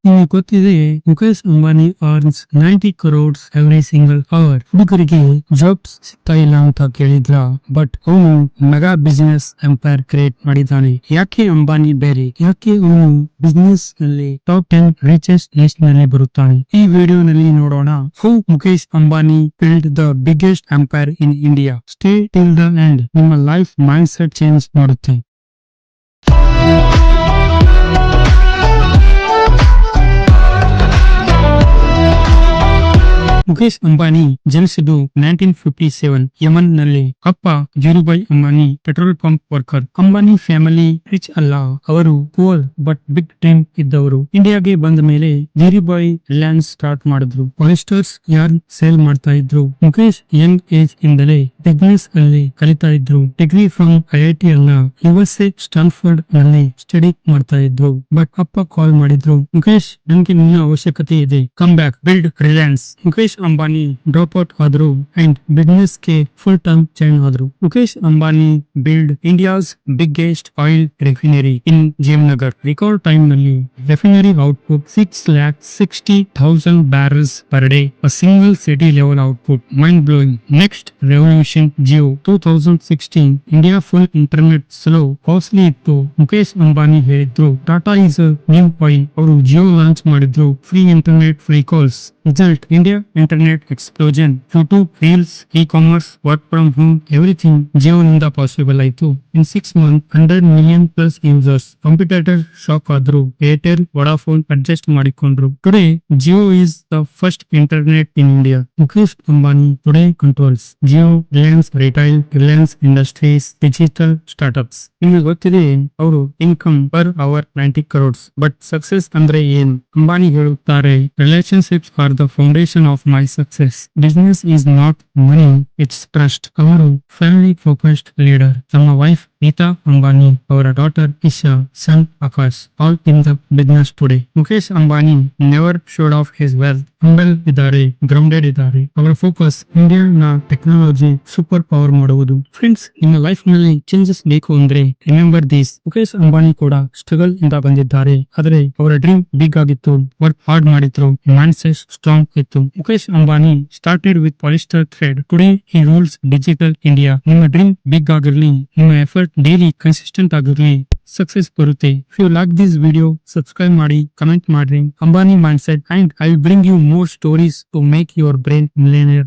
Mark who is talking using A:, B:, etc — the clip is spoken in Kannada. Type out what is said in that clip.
A: ನಿಮಗೆ ಗೊತ್ತಿದೆ Mukesh Ambani earns 90 crores every single hour. ಹುಡುಗರಿಗೆ ಜಾಬ್ಸ್ ಸಿಗ್ತಾ ಇಲ್ಲ ಅಂತ ಕೇಳಿದ್ರ, ಬಟ್ ಅವನು ಮೆಗಾ ಬಿಸಿನೆಸ್ ಎಂಪೈರ್ ಕ್ರಿಯೇಟ್ ಮಾಡಿದ್ದಾನೆ. ಯಾಕೆ ಅಂಬಾನಿ ಬೇರೆ? ಯಾಕೆ ಅವನು ಬಿಸಿನೆಸ್ ನಲ್ಲಿ ಟಾಪ್ 10 ರಿಚೆಸ್ಟ್ ಲಿಸ್ಟ್ ನಲ್ಲಿ ಬರುತ್ತಾನೆ? ಈ ವಿಡಿಯೋನಲ್ಲಿ ನೋಡೋಣ how Mukesh Ambani build the biggest empire in India. Stay till the end. ನಿಮ್ಮ ಲೈಫ್ ಮೈಂಡ್ ಸೆಟ್ ಚೇಂಜ್ ಮಾಡುತ್ತೆ. ಮುಖೇಶ್ ಅಂಬಾನಿ ಜನಿಸಿದ್ದು 1957 ಯಮನ್ ನಲ್ಲಿ. ಅಪ್ಪ Dhirubhai Ambani petrol pump worker. Ambani family rich ಅಲ್ಲ, ಅವರು ಪುವರ್ ಬಟ್ ಬಿಗ್ ಡ್ರೀಮ್ ಇದ್ದವರು. ಇಂಡಿಯಾಗೆ ಬಂದ ಮೇಲೆ ಧೀರುಭಾಯ್ ರಿಲಯನ್ಸ್ ಸ್ಟಾರ್ಟ್ ಮಾಡಿದ್ರು. ಪಾಲಿಸ್ಟರ್ಸ್ ಯಾರ್ನ್ ಸೇಲ್ ಮಾಡ್ತಾ ಇದ್ರು. ಮುಖೇಶ್ ಯಂಗ್ ಏಜ್ ಇಂದಲೇ ಬಿಸಿನೆಸ್ ಅಲ್ಲಿ ಕಲಿತಾ ಇದ್ರು. ಡಿಗ್ರಿ ಫ್ರಮ್ ಐಐಟಿ ಅಲ್ಲ, USA ಸ್ಟಾನ್ಫರ್ಡ್ ನಲ್ಲಿ ಸ್ಟಡಿ ಮಾಡ್ತಾ ಇದ್ರು. ಬಟ್ ಅಪ್ಪ ಕಾಲ್ ಮಾಡಿದ್ರು, ಮುಖೇಶ್ ನನ್ಗೆ ನಿನ್ನ ಅವಶ್ಯಕತೆ ಇದೆ, come back, build Reliance. Mukesh Ambani drop out ಆದ್ರು ಅಂಡ್ ಬಿಸಿನೆಸ್ ಗೆ ಫುಲ್ ಟೈಮ್ ಚೇಂಜ್ ಆದ್ರು. Mukesh Ambani build India's biggest oil refinery in Jamnagar. Record time ನಲ್ಲಿ refinery output 6,60,000 barrels per day. A single city level output. Mind blowing. Next revolution, Jio. 2016 India full internet slow costly ಇತ್ತು. ಮುಖೇಶ್ ಅಂಬಾನಿ ಹೇಳಿದ್ರು, ಟಾಟಾ ಇಸ್ ನ್ಯೂ ಆಯಿಲ್. ಅವರು ಜಿಯೋ ಲಾಂಚ್ ಮಾಡಿದ್ರು. Free internet, free calls. Result, India internet explosion. YouTube, reels, e-commerce, work from home, everything Jio ನಿಂದ ಪಾಸಿಬಲ್ ಆಯ್ತು. ಇನ್ 6 months 100 million plus users. Competitor shock ಆದ್ರು. ಏರ್ಟೆಲ್, ವೊಡಾಫೋನ್ ಅಡ್ಜಸ್ಟ್ ಮಾಡಿಕೊಂಡ್ರು. Today Jio is the first internet in India. Mukesh Ambani today controls Jio, Reliance retail, Reliance industries, digital startups. ನಿಮಗೆ ಗೊತ್ತಿದೆ ಅವರು income per hour 90 crores. But success ಅಂದ್ರೆ ಏನು? ಅಂಬಾನಿ ಹೇಳುತ್ತಾರೆ, relationships are the foundation of my success. Business is not money, it's trust. ಅವರು ಫ್ಯಾಮಿಲಿ ಫೋಕಸ್ಡ್ ಲೀಡರ್. ತಮ್ಮ ವೈಫ್ ನೀತಾ ಅಂಬಾನಿ, ಅವರ daughter Isha, son Akash, all in the business today. Mukesh Ambani never showed off his wealth. Humble ಇದ್ದಾರೆ, ಗ್ರೌಂಡೆಡ್ ಇದ್ದಾರೆ. ಅವರ ಫೋಕಸ್ ಇಂಡಿಯಾ ನ ಟೆಕ್ನಾಲಜಿ ಸೂಪರ್ ಪವರ್ ಮಾಡುವುದು. ಫ್ರೆಂಡ್ಸ್, ನಿಮ್ಮ ಲೈಫ್ ನಲ್ಲಿ ಚೇಂಜಸ್ ಬೇಕು ಅಂದ್ರೆ ರಿಮೆಂಬರ್ ದಿಸ್. ಮುಖೇಶ್ ಅಂಬಾನಿ ಕೂಡ ಸ್ಟ್ರಗಲ್ ಇಂದ ಬಂದಿದ್ದಾರೆ, ಆದರೆ ಅವರ ಡ್ರೀಮ್ ಬಿಗ್ ಆಗಿತ್ತು. ವರ್ಕ್ ಹಾರ್ಡ್ ಮಾಡಿದ್ರು, ಮೈಂಡ್ ಸೆಟ್ ಸ್ಟ್ರಾಂಗ್ ಇತ್ತು. Mukesh Ambani started with polyester thread. Today he rules digital India. ನಿಮ್ಮ ಡ್ರೀಮ್ ಬಿಗ್ ಆಗಿರ್ಲಿ, ನಿಮ್ಮ ಎಫರ್ಟ್ ಡೈಲಿ ಕನ್ಸಿಸ್ಟೆಂಟ್ ಆಗಿರ್ಲಿ, ಸಕ್ಸೆಸ್ ಬರುತ್ತೆ. If you like this video, subscribe ಮಾಡಿ, ಕಮೆಂಟ್ ಮಾಡ್ರಿ. Ambani mindset and I will bring you more stories to make your brain millionaire.